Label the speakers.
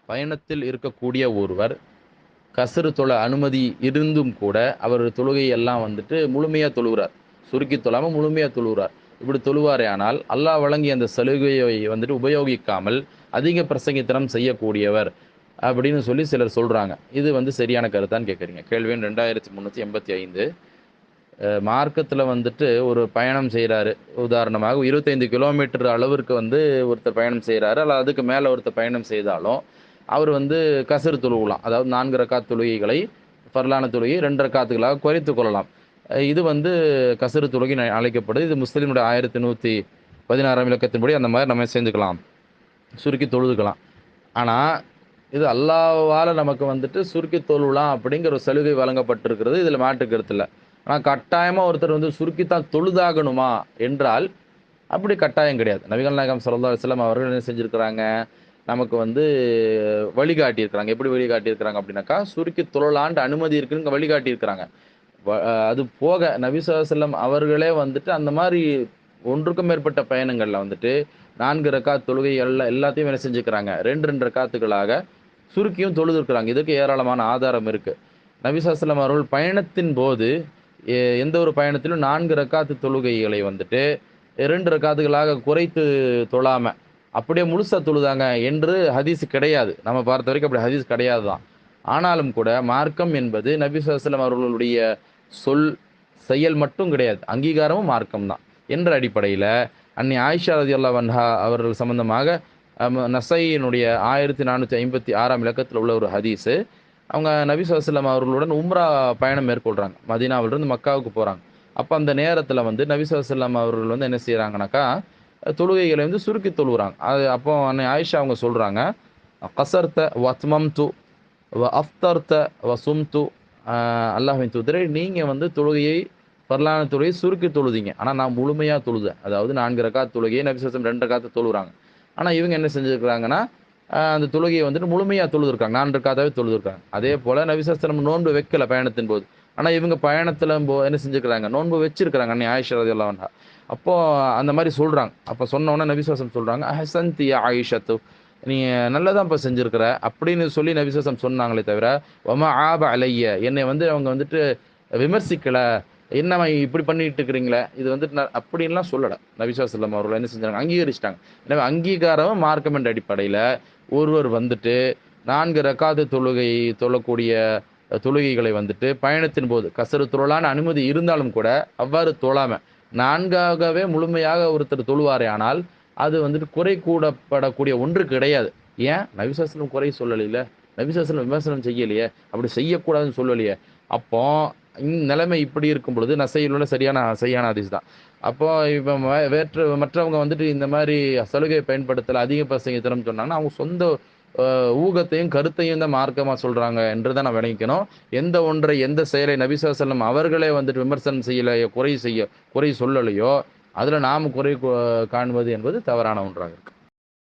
Speaker 1: பயணத்தில் இருக்கக்கூடிய ஒருவர் கஸ்ரு தொழ அனுமதி இருந்தும் கூட அவர் தொழுகை எல்லாம் வந்துட்டு முழுமையாக தொழுகிறார், சுருக்கி தொழாமல் முழுமையாக தொழுகிறார். இப்படி தொழுவாரே ஆனால் அல்லாஹ் வழங்கிய அந்த சலுகையை வந்துட்டு உபயோகிக்காமல் அதிக பிரசங்கித்தனம் செய்யக்கூடியவர் அப்படின்னு சொல்லி சிலர் சொல்கிறாங்க. இது வந்து சரியான கருத்தான்னு கேட்குறீங்க. கேள்வி எண் 2385. மார்க்கத்தில் வந்துட்டு ஒரு பயணம் செய்கிறாரு, உதாரணமாக 25 கிலோமீட்டர் அளவிற்கு வந்து ஒருத்தர் பயணம் செய்கிறாரு, அல்ல அதுக்கு மேலே ஒருத்தர் பயணம் செய்தாலும் அவர் வந்து கசரு தொழுகலாம். அதாவது 4 ரக்காத் தொழுகைகளை, ஃபர்லான தொழுகை 2 ரக்காத்துகளாக குறைத்து கொள்ளலாம். இது வந்து கசரு தொழுகை அழைக்கப்படுது. இது முஸ்லீமுடைய 1116 இலக்கத்தின்படி அந்த மாதிரி நம்ம செஞ்சுக்கலாம், சுருக்கி தொழுதுக்கலாம். ஆனால் இது அல்லாஹ்வால் நமக்கு வந்துட்டு சுருக்கி தொழுலாம் அப்படிங்கிற ஒரு சலுகை வழங்கப்பட்டிருக்கிறது, இதில் மாற்று கருத்து இல்லை. ஆனால் கட்டாயமாக ஒருத்தர் வந்து சுருக்கித்தான் தொழுதாகணுமா என்றால் அப்படி கட்டாயம் கிடையாது. நபிகள் நாயகம் ஸல்லல்லாஹு அலைஹி வஸல்லம் அவர்கள் என்ன செஞ்சுருக்கிறாங்க, நமக்கு வந்து வழிகாட்டியிருக்கிறாங்க. எப்படி வழிகாட்டியிருக்கிறாங்க அப்படின்னாக்கா, சுருக்கி தொழலான்ட்டு அனுமதி இருக்குன்னு வழிகாட்டியிருக்கிறாங்க. அது போக நபி ஸல்லல்லாஹு அலைஹி வஸல்லம் அவர்களே வந்துட்டு அந்த மாதிரி ஒன்றுக்கும் மேற்பட்ட பயணங்களில் வந்துட்டு 4 ரக்காத் தொழுகைகள் எல்லாத்தையும் என்ன செஞ்சுக்கிறாங்க, 2 ரக்காத்துகளாக சுருக்கியும் தொழுதுருக்கிறாங்க. இதுக்கு ஏராளமான ஆதாரம் இருக்குது. நபி ஸல்லல்லாஹு அலைஹி வஸல்லம் அவர்கள் பயணத்தின் போது எந்த ஒரு பயணத்திலும் 4 ரக்காத்து தொழுகைகளை வந்துட்டு 2 ரக்காத்துகளாக குறைத்து தொழாம அப்படியே முழுசா தொழுதாங்க என்று ஹதீஸ் கிடையாது. நம்ம பார்த்த வரைக்கும் அப்படி ஹதீஸ் கிடையாது தான். ஆனாலும் கூட மார்க்கம் என்பது நபி ஸல்லல்லாஹு அலைஹி வஸல்லம் அவர்களுடைய சொல், செயல் மட்டும் கிடையாது, அங்கீகாரமும் மார்க்கம் தான் என்ற அடிப்படையில் அன்னை ஆயிஷா ரலியல்லாஹு அன்ஹா அவர்கள் சம்பந்தமாக நசையினுடைய 1456 இலக்கத்தில் உள்ள ஒரு ஹதீஸு, அவங்க நபி ஸல்லல்லாஹு அலைஹி வஸல்லம் அவர்களுடன் உம்ரா பயணம் மேற்கொள்கிறாங்க, மதீனாவிலிருந்து மக்காவுக்கு போகிறாங்க. அப்போ அந்த நேரத்தில் வந்து நபி ஸல்லல்லாஹு அலைஹி வஸல்லம் அவர்கள் வந்து என்ன செய்கிறாங்கனாக்கா, தொழுகைகளை வந்து சுருக்கி தொழுகிறாங்க. அது அப்போ அன்னை ஆயிஷா அவங்க சொல்கிறாங்க, கசர்த்த வத்மம்து வ அஃப்தர்த்த வ சும்து, அல்லாஹ்வின் தூதரே நீங்கள் வந்து தொழுகையை ஃபர்லான தொழுகையை சுருக்கி தொழுதிங்க, ஆனால் நான் முழுமையாக தொழுதேன். அதாவது 4 ரக்காத் தொழுகையை நபி ஸல்லல்லாஹு அலைஹி வஸல்லம் 2 ரக்காத்து தொழுகிறாங்க. ஆனால் இவங்க என்ன செஞ்சுருக்கிறாங்கன்னா, அந்த தொழுகையை வந்துட்டு முழுமையாக தொழுதுருக்காங்க, 4 ரக்காத்தாவே தொழுதுருக்காங்க. அதே போல் நபி ஸல்லல்லாஹு அலைஹி வஸல்லம் நோன்பு வைக்கல பயணத்தின் போது, ஆனால் இவங்க பயணத்தில் என்ன செஞ்சுருக்கிறாங்க, நோன்பு வச்சிருக்கிறாங்க அன்னை ஆயிஷா ரலியல்லாஹு அன்ஹா. அப்போது அந்த மாதிரி சொல்கிறாங்க. அப்போ சொன்னோன்னே நபி ஸல்லல்லாஹு அலைஹி வஸல்லம் சொல்கிறாங்க, அஹ்சன்தி யா ஆயிஷத்து, நீங்கள் நல்லதான் இப்போ செஞ்சுருக்கிற அப்படின்னு சொல்லி நபி ஸல்லல்லாஹு அலைஹி வஸல்லம் சொன்னாங்களே தவிர, வமா ஆப அலைய, என்னை வந்து அவங்க வந்துட்டு விமர்சிக்கலை, என்னம்மா இப்படி பண்ணிட்டு இருக்கிறீங்களே, இது வந்துட்டு அப்படின்லாம் சொல்லலை. நபி ஸல்லல்லாஹு அலைஹி வஸல்லம் அவர்கள் என்ன செஞ்சாங்க, அங்கீகரிச்சிட்டாங்க. எனவே அங்கீகாரம் மார்க்கம் என்ற அடிப்படையில் ஒருவர் வந்துட்டு 4 ரக்காத்து தொழுகை தொழக்கூடிய தொழுகைகளை வந்துட்டு பயணத்தின் போது கசரு தொழலான அனுமதி இருந்தாலும் கூட அவ்வாறு தொழாம 4ஆகவே முழுமையாக ஒருத்தர் தொழுவாரே ஆனால் அது வந்துட்டு குறை கூடப்படக்கூடிய ஒன்று கிடையாது. ஏன், நபி ஸல்லல்லாஹு அலைஹி வஸல்லம் குறை சொல்லலையில, நபி ஸல்லல்லாஹு அலைஹி வஸல்லம் விமர்சனம் செய்யலையே, அப்படி செய்யக்கூடாதுன்னு சொல்லலையே. அப்போ நிலைமை இப்படி இருக்கும் பொழுது நசையில் உள்ள சரியான ஹதீஸ் தான். அப்போ இப்போ மற்றவங்க வந்துட்டு இந்த மாதிரி சலுகையை பயன்படுத்தலை, அதிக பிரசங்கித்தனம் சொன்னாங்கன்னா அவங்க சொந்த ஊகத்தையும் கருத்தையும் தான் மார்க்கமாக சொல்கிறாங்க என்று தான் நான் விளங்கிக்கணும். எந்த ஒன்றை, எந்த செயலை நபி ஸல்லல்லாஹு அலைஹி வஸல்லம் அவர்களே வந்துட்டு விமர்சனம் செய்யலையோ, குறை சொல்லலையோ, அதில் நாம் குறை காணுவது என்பது தவறான ஒன்றாக இருக்கு.